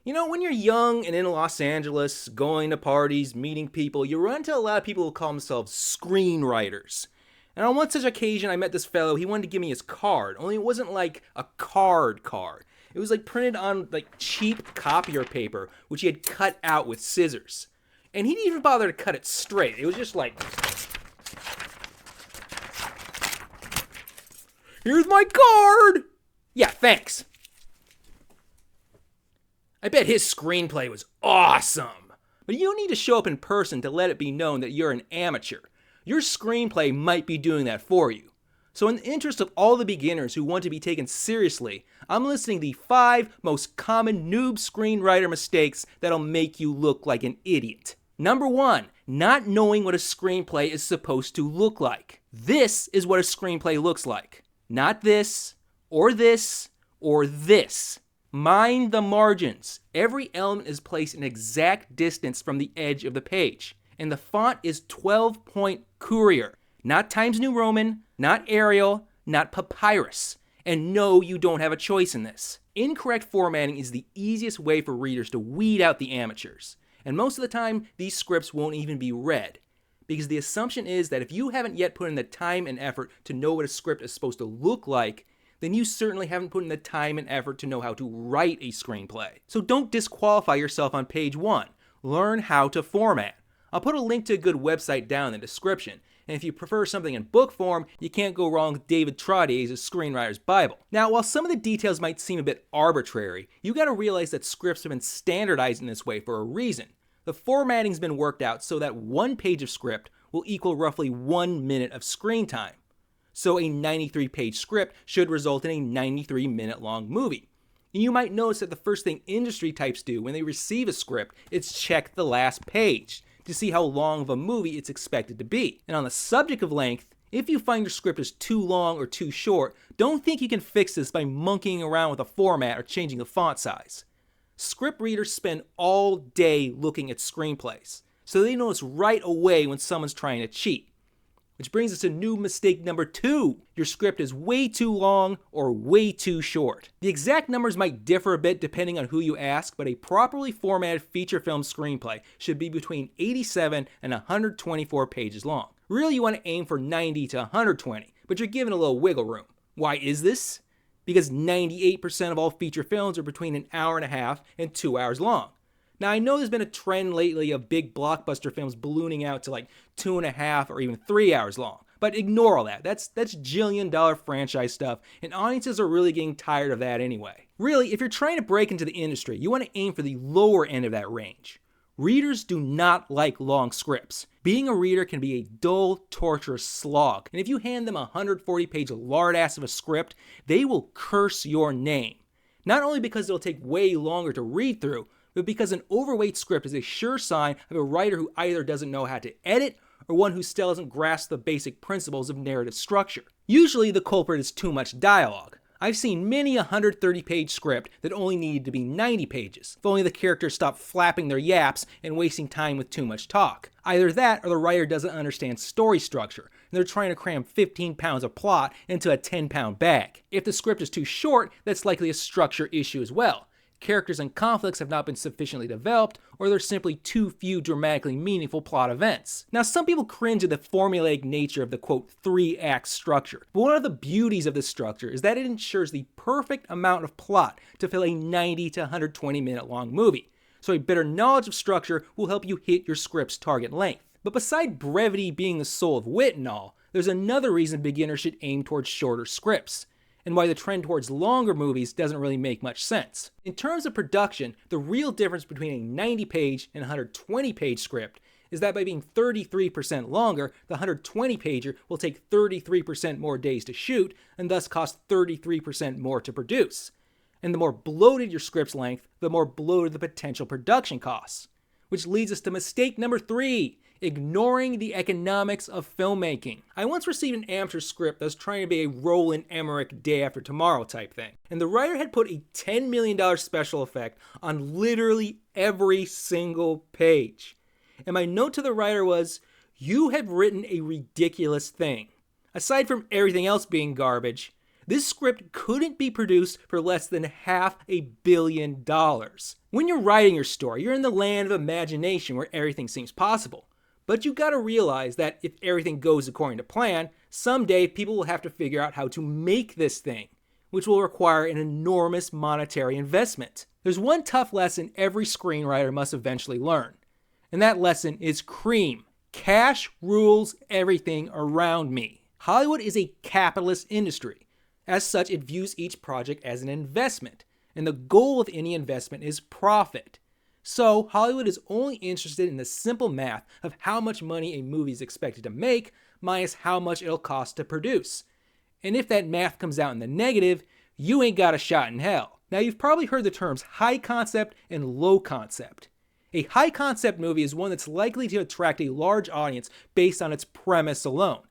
You know, when you're young and in Los Angeles, going to parties, meeting people, you run into a lot of people who call themselves screenwriters. And on one such occasion, I met this fellow. He wanted to give me his card, only it wasn't like a card. It was like printed on like cheap copier paper, which he had cut out with scissors. And he didn't even bother to cut it straight. It was just like, here's my card! Yeah, thanks. I bet his screenplay was awesome. But you don't need to show up in person to let it be known that you're an amateur. Your screenplay might be doing that for you. So in the interest of all the beginners who want to be taken seriously, I'm listing the 5 most common noob screenwriter mistakes that'll make you look like an idiot. Number 1, not knowing what a screenplay is supposed to look like. This is what a screenplay looks like. Not this, or this, or this. Mind the margins. Every element is placed an exact distance from the edge of the page. And the font is 12-point Courier. Not Times New Roman, not Arial, not Papyrus. And no, you don't have a choice in this. Incorrect formatting is the easiest way for readers to weed out the amateurs. And most of the time, these scripts won't even be read. Because the assumption is that if you haven't yet put in the time and effort to know what a script is supposed to look like, then you certainly haven't put in the time and effort to know how to write a screenplay. So don't disqualify yourself on page 1. Learn how to format. I'll put a link to a good website down in the description. And if you prefer something in book form, you can't go wrong with David Trottier's Screenwriter's Bible. Now, while some of the details might seem a bit arbitrary, you gotta realize that scripts have been standardized in this way for a reason. The formatting's been worked out so that one page of script will equal roughly 1 minute of screen time. So a 93-page script should result in a 93-minute long movie. And you might notice that the first thing industry types do when they receive a script is check the last page to see how long of a movie it's expected to be. And on the subject of length, if you find your script is too long or too short, don't think you can fix this by monkeying around with a format or changing the font size. Script readers spend all day looking at screenplays, so they notice right away when someone's trying to cheat. Which brings us to new mistake number 2. Your script is way too long or way too short. The exact numbers might differ a bit depending on who you ask, but a properly formatted feature film screenplay should be between 87 and 124 pages long. Really, you want to aim for 90 to 120, but you're given a little wiggle room. Why is this? Because 98% of all feature films are between an hour and a half and 2 hours long. Now, I know there's been a trend lately of big blockbuster films ballooning out to like 2.5 or even 3 hours long. But ignore all that. That's jillion-dollar franchise stuff, and audiences are really getting tired of that anyway. Really, if you're trying to break into the industry, you want to aim for the lower end of that range. Readers do not like long scripts. Being a reader can be a dull, torturous slog, and if you hand them a 140-page lard-ass of a script, they will curse your name. Not only because it'll take way longer to read through, but because an overweight script is a sure sign of a writer who either doesn't know how to edit or one who still doesn't grasp the basic principles of narrative structure. Usually the culprit is too much dialogue. I've seen many a 130-page script that only needed to be 90 pages, if only the characters stopped flapping their yaps and wasting time with too much talk. Either that or the writer doesn't understand story structure, and they're trying to cram 15 pounds of plot into a 10-pound bag. If the script is too short, that's likely a structure issue as well. Characters and conflicts have not been sufficiently developed, or there's simply too few dramatically meaningful plot events. Now, some people cringe at the formulaic nature of the quote 3-act structure, but one of the beauties of this structure is that it ensures the perfect amount of plot to fill a 90 to 120 minute long movie. So a better knowledge of structure will help you hit your script's target length. But beside brevity being the soul of wit and all, there's another reason beginners should aim towards shorter scripts, and why the trend towards longer movies doesn't really make much sense. In terms of production, the real difference between a 90-page and 120-page script is that by being 33% longer, the 120-pager will take 33% more days to shoot and thus cost 33% more to produce. And the more bloated your script's length, the more bloated the potential production costs. Which leads us to mistake number 3. Ignoring the economics of filmmaking. I once received an amateur script that was trying to be a Roland Emmerich Day After Tomorrow type thing, and the writer had put a $10 million special effect on literally every single page. And my note to the writer was, "You have written a ridiculous thing. Aside from everything else being garbage, This script couldn't be produced for less than $500 million. When you're writing your story, you're in the land of imagination where everything seems possible. But you gotta realize that if everything goes according to plan, someday people will have to figure out how to make this thing, which will require an enormous monetary investment. There's one tough lesson every screenwriter must eventually learn, and that lesson is cream. Cash rules everything around me. Hollywood is a capitalist industry. As such, it views each project as an investment, and the goal of any investment is profit. So, Hollywood is only interested in the simple math of how much money a movie is expected to make minus how much it'll cost to produce. And if that math comes out in the negative, you ain't got a shot in hell. Now, you've probably heard the terms high concept and low concept. A high concept movie is one that's likely to attract a large audience based on its premise alone.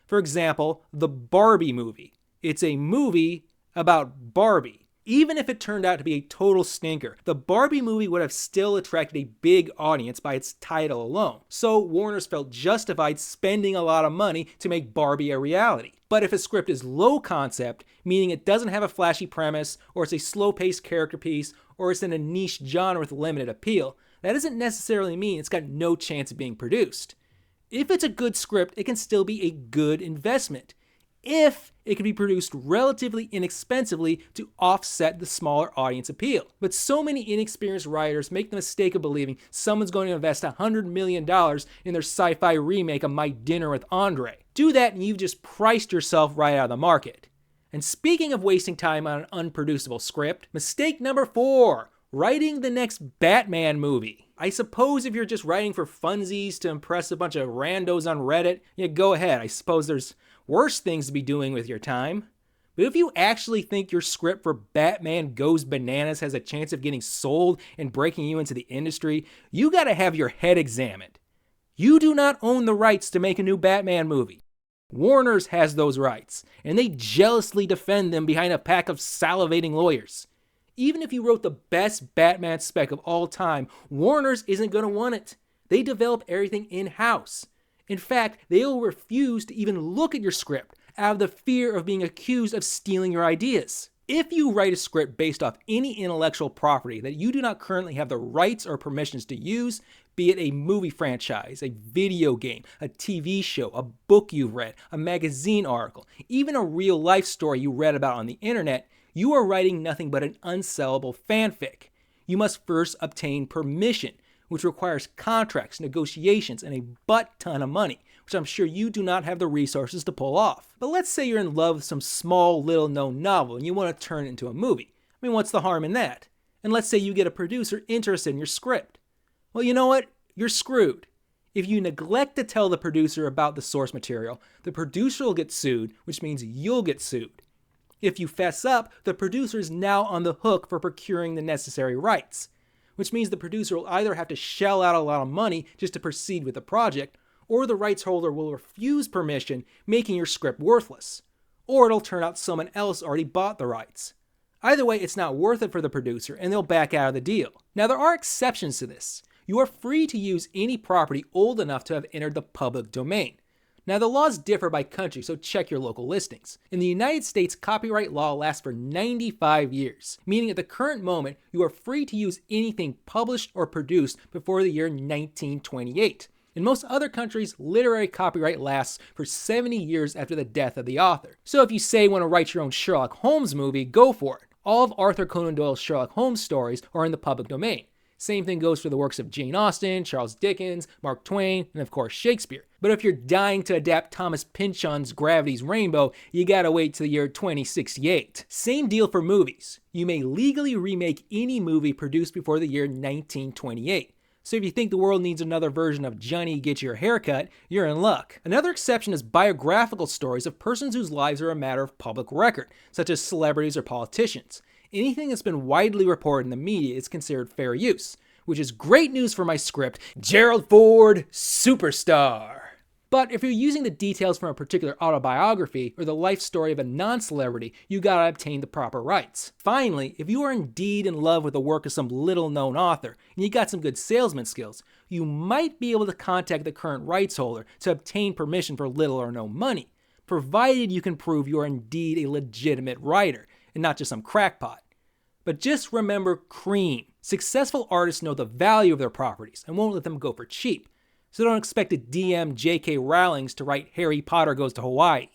For example, the Barbie movie. It's a movie about Barbie. Even if it turned out to be a total stinker, the Barbie movie would have still attracted a big audience by its title alone. So Warner's felt justified spending a lot of money to make Barbie a reality. But if a script is low concept, meaning it doesn't have a flashy premise, or it's a slow-paced character piece, or it's in a niche genre with limited appeal, that doesn't necessarily mean it's got no chance of being produced. If it's a good script, it can still be a good investment, if it can be produced relatively inexpensively to offset the smaller audience appeal. But so many inexperienced writers make the mistake of believing someone's going to invest $100 million in their sci-fi remake of My Dinner with Andre. Do that and you've just priced yourself right out of the market. And speaking of wasting time on an unproducible script, mistake number 4, writing the next Batman movie. I suppose if you're just writing for funsies to impress a bunch of randos on Reddit, yeah, go ahead. I suppose there's worse things to be doing with your time. But if you actually think your script for Batman Goes Bananas has a chance of getting sold and breaking you into the industry, you gotta have your head examined. You do not own the rights to make a new Batman movie. Warner's has those rights, and they jealously defend them behind a pack of salivating lawyers. Even if you wrote the best Batman spec of all time, Warner's isn't gonna want it. They develop everything in-house. In fact, they will refuse to even look at your script out of the fear of being accused of stealing your ideas. If you write a script based off any intellectual property that you do not currently have the rights or permissions to use, be it a movie franchise, a video game, a TV show, a book you've read, a magazine article, even a real life story you read about on the internet, you are writing nothing but an unsellable fanfic. You must first obtain permission, which requires contracts, negotiations, and a butt ton of money, which I'm sure you do not have the resources to pull off. But let's say you're in love with some small, little-known novel and you want to turn it into a movie. I mean, what's the harm in that? And let's say you get a producer interested in your script. Well, you know what? You're screwed. If you neglect to tell the producer about the source material, the producer will get sued, which means you'll get sued. If you fess up, the producer is now on the hook for procuring the necessary rights, which means the producer will either have to shell out a lot of money just to proceed with the project, or the rights holder will refuse permission, making your script worthless. Or it'll turn out someone else already bought the rights. Either way, it's not worth it for the producer, and they'll back out of the deal. Now, there are exceptions to this. You are free to use any property old enough to have entered the public domain. Now, the laws differ by country, so check your local listings. In the United States, copyright law lasts for 95 years, meaning at the current moment, you are free to use anything published or produced before the year 1928. In most other countries, literary copyright lasts for 70 years after the death of the author. So if you say you want to write your own Sherlock Holmes movie, go for it. All of Arthur Conan Doyle's Sherlock Holmes stories are in the public domain. Same thing goes for the works of Jane Austen, Charles Dickens, Mark Twain, and of course Shakespeare. But if you're dying to adapt Thomas Pynchon's Gravity's Rainbow, you gotta wait till the year 2068. Same deal for movies. You may legally remake any movie produced before the year 1928. So if you think the world needs another version of Johnny Get Your Haircut, you're in luck. Another exception is biographical stories of persons whose lives are a matter of public record, such as celebrities or politicians. Anything that's been widely reported in the media is considered fair use, which is great news for my script, Gerald Ford, Superstar. But if you're using the details from a particular autobiography or the life story of a non-celebrity, you gotta obtain the proper rights. Finally, if you are indeed in love with the work of some little-known author and you got some good salesman skills, you might be able to contact the current rights holder to obtain permission for little or no money. provided you can prove you are indeed a legitimate writer and not just some crackpot. But just remember cream. Successful artists know the value of their properties and won't let them go for cheap. So don't expect to DM J.K. Rowling's to write Harry Potter Goes to Hawaii.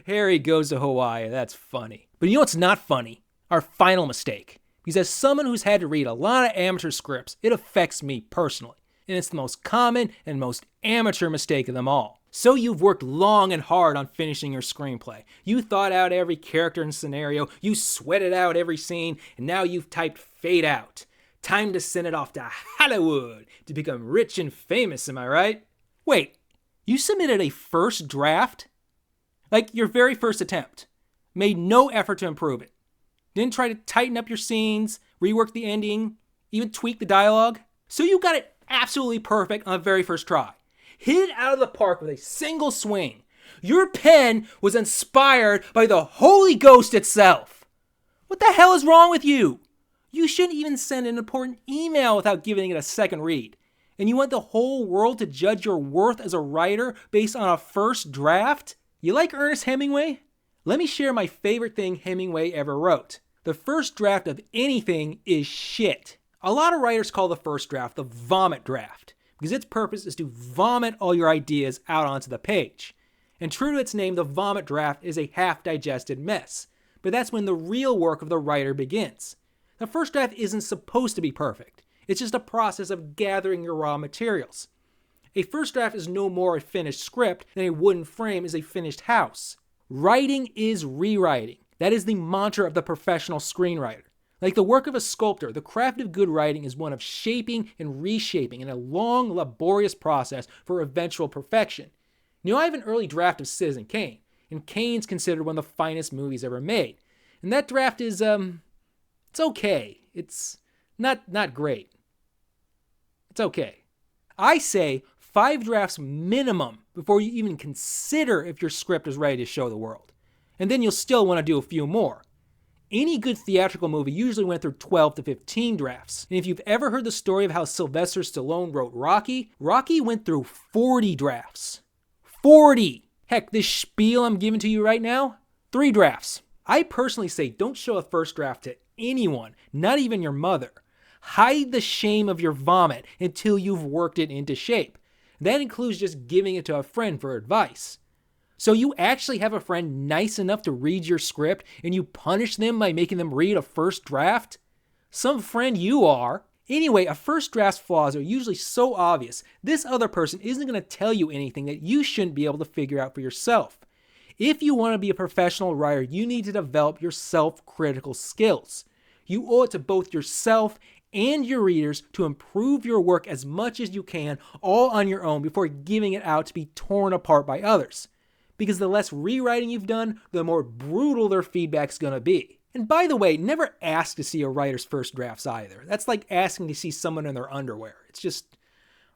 Harry Goes to Hawaii, that's funny. But you know what's not funny? Our final mistake. Because as someone who's had to read a lot of amateur scripts, it affects me personally. And it's the most common and most amateur mistake of them all. So you've worked long and hard on finishing your screenplay. You thought out every character and scenario, you sweated out every scene, and now you've typed fade out. Time to send it off to Hollywood to become rich and famous, am I right? Wait, you submitted a first draft? Like your very first attempt. Made no effort to improve it. Didn't try to tighten up your scenes, rework the ending, even tweak the dialogue. So you got it absolutely perfect on the very first try. Hit it out of the park with a single swing. Your pen was inspired by the Holy Ghost itself. What the hell is wrong with you? You shouldn't even send an important email without giving it a second read. And you want the whole world to judge your worth as a writer based on a first draft? You like Ernest Hemingway? Let me share my favorite thing Hemingway ever wrote. The first draft of anything is shit. A lot of writers call the first draft the vomit draft, because its purpose is to vomit all your ideas out onto the page. And true to its name, the vomit draft is a half-digested mess. But that's when the real work of the writer begins. The first draft isn't supposed to be perfect. It's just a process of gathering your raw materials. A first draft is no more a finished script than a wooden frame is a finished house. Writing is rewriting. That is the mantra of the professional screenwriter. Like the work of a sculptor, the craft of good writing is one of shaping and reshaping in a long, laborious process for eventual perfection. You know, I have an early draft of Citizen Kane, and Kane's considered one of the finest movies ever made. And that draft is, it's okay. It's not great. It's okay. I say 5 drafts minimum before you even consider if your script is ready to show the world. And then you'll still want to do a few more. Any good theatrical movie usually went through 12 to 15 drafts. And if you've ever heard the story of how Sylvester Stallone wrote Rocky, Rocky went through 40 drafts. 40! Heck, this spiel I'm giving to you right now, 3 drafts. I personally say don't show a first draft to anyone, not even your mother. Hide the shame of your vomit until you've worked it into shape. That includes just giving it to a friend for advice. So you actually have a friend nice enough to read your script and you punish them by making them read a first draft? Some friend you are. Anyway, a first draft's flaws are usually so obvious, this other person isn't going to tell you anything that you shouldn't be able to figure out for yourself. If you want to be a professional writer, you need to develop your self-critical skills. You owe it to both yourself and your readers to improve your work as much as you can, all on your own, before giving it out to be torn apart by others. Because the less rewriting you've done, the more brutal their feedback's gonna be. And by the way, never ask to see a writer's first drafts either. That's like asking to see someone in their underwear. It's just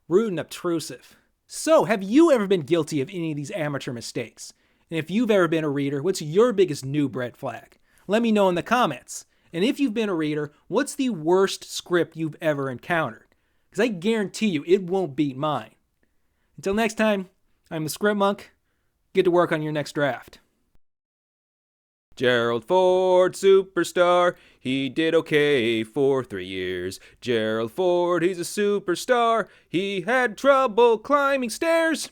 rude and obtrusive. So, have you ever been guilty of any of these amateur mistakes? And if you've ever been a reader, what's your biggest noob red flag? Let me know in the comments. And if you've been a reader, what's the worst script you've ever encountered? Because I guarantee you it won't beat mine. Until next time, I'm the Script Monk. Get to work on your next draft. Gerald Ford, superstar, he did okay for 3 years. Gerald Ford, he's a superstar, he had trouble climbing stairs.